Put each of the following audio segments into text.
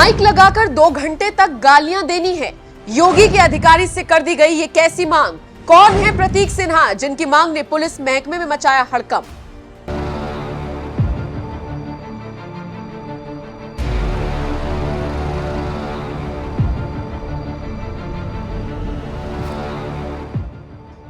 Mic लगाकर 2 घंटे तक गालियां देनी है। योगी के अधिकारी से कर दी गई ये कैसी मांग? कौन है प्रतीक सिन्हा जिनकी मांग ने पुलिस महकमे में मचाया हड़कंप?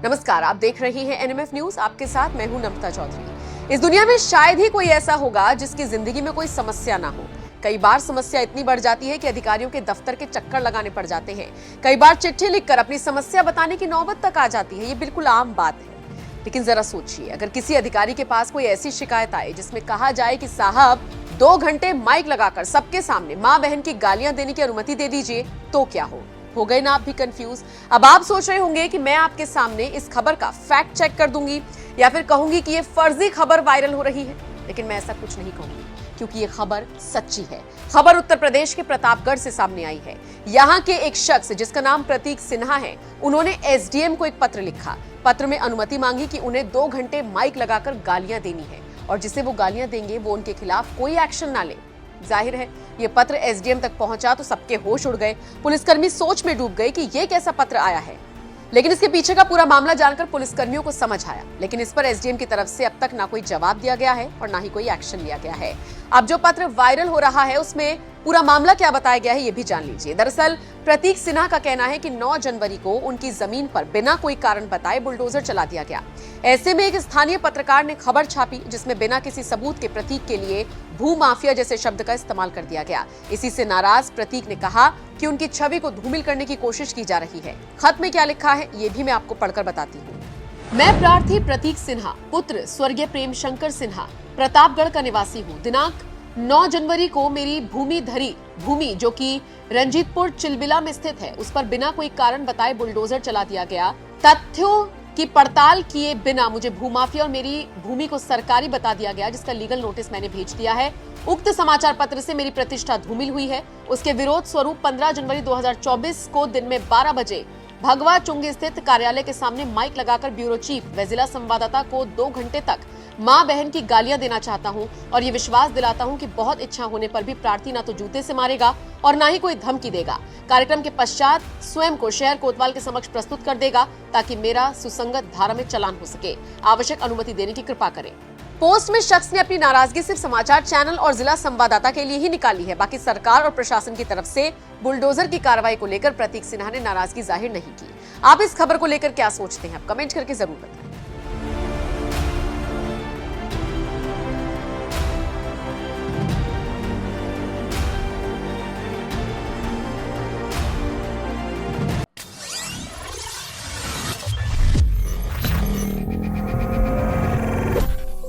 नमस्कार, आप देख रही हैं एनएमएफ न्यूज। आपके साथ मैं हूं नम्रता चौधरी। इस दुनिया में शायद ही कोई ऐसा होगा जिसकी जिंदगी में कोई समस्या ना हो। कई बार समस्या इतनी बढ़ जाती है कि अधिकारियों के दफ्तर के चक्कर लगाने पड़ जाते हैं। कई बार चिट्ठी लिखकर अपनी समस्या बताने की नौबत तक आ जाती है। ये बिल्कुल आम बात है। लेकिन जरा सोचिए, अगर किसी अधिकारी के पास कोई ऐसी शिकायत आए जिसमें कहा जाए कि साहब 2 घंटे माइक लगाकर सबके सामने माँ बहन की गालियां देने की अनुमति दे दीजिए, तो क्या हो गए ना आप भी कंफ्यूज? अब आप सोच रहे होंगे कि मैं आपके सामने इस खबर का फैक्ट चेक कर दूंगी या फिर कहूंगी कि ये फर्जी खबर वायरल हो रही है। लेकिन मैं ऐसा कुछ नहीं कहूंगी, क्योंकि ये खबर सच्ची है। खबर उत्तर प्रदेश के प्रतापगढ़ से सामने आई है। यहाँ के एक शख्स जिसका नाम प्रतीक सिन्हा है, उन्होंने एसडीएम को एक पत्र लिखा। पत्र में अनुमति मांगी कि उन्हें 2 घंटे माइक लगाकर गालियां देनी है और जिसे वो गालियां देंगे वो उनके खिलाफ कोई एक्शन ना ले। जाहिर है ये पत्र एसडीएम तक पहुंचा तो सबके होश उड़ गए। पुलिसकर्मी सोच में डूब गए कि ये कैसा पत्र आया है। लेकिन इसके पीछे का पूरा मामला जानकर पुलिसकर्मियों को समझ आया। लेकिन इस पर एसडीएम की तरफ से अब तक ना कोई जवाब दिया गया है और ना ही कोई एक्शन लिया गया है। अब जो पत्र वायरल हो रहा है उसमें पूरा मामला क्या बताया गया है ये भी जान लीजिए। दरअसल प्रतीक सिन्हा का कहना है कि 9 जनवरी को उनकी जमीन पर बिना कोई कारण बताए बुलडोजर चला दिया गया। ऐसे में एक स्थानीय पत्रकार ने खबर छापी जिसमें बिना किसी सबूत के प्रतीक के लिए भू माफिया जैसे शब्द का इस्तेमाल कर दिया गया। इसी से नाराज प्रतीक ने कहा कि उनकी छवि को धूमिल करने की कोशिश की जा रही है। खत में क्या लिखा है ये भी मैं आपको पढ़कर बताती हूँ। मैं प्रार्थी प्रतीक सिन्हा, पुत्र स्वर्गीय प्रेम शंकर सिन्हा, प्रतापगढ़ का निवासी हूँ। दिनांक 9 जनवरी को मेरी भूमि जो कि रंजीतपुर चिलबिला में स्थित है, उस पर बिना कोई कारण बताए बुलडोजर चला दिया गया। तथ्यों की पड़ताल किए बिना मुझे भूमाफिया और मेरी भूमि को सरकारी बता दिया गया, जिसका लीगल नोटिस मैंने भेज दिया है। उक्त समाचार पत्र से मेरी प्रतिष्ठा धूमिल हुई है। उसके विरोध स्वरूप 15 जनवरी 2024 को दिन में 12 बजे भगवा चुंगी स्थित कार्यालय के सामने माइक लगाकर ब्यूरो चीफ व जिला संवाददाता को 2 घंटे तक मां बहन की गालियां देना चाहता हूं और ये विश्वास दिलाता हूं कि बहुत इच्छा होने पर भी प्रार्थी ना तो जूते से मारेगा और ना ही कोई धमकी देगा। कार्यक्रम के पश्चात स्वयं को शहर कोतवाल के समक्ष प्रस्तुत कर देगा ताकि मेरा सुसंगत धारा में चलान हो सके। आवश्यक अनुमति देने की कृपा करें। पोस्ट में शख्स ने अपनी नाराजगी सिर्फ समाचार चैनल और जिला संवाददाता के लिए ही निकाली है। बाकी सरकार और प्रशासन की तरफ से बुलडोजर की कार्रवाई को लेकर प्रतीक सिन्हा ने नाराजगी जाहिर नहीं की। आप इस खबर को लेकर क्या सोचते हैं? आप कमेंट करके जरूर बताएं।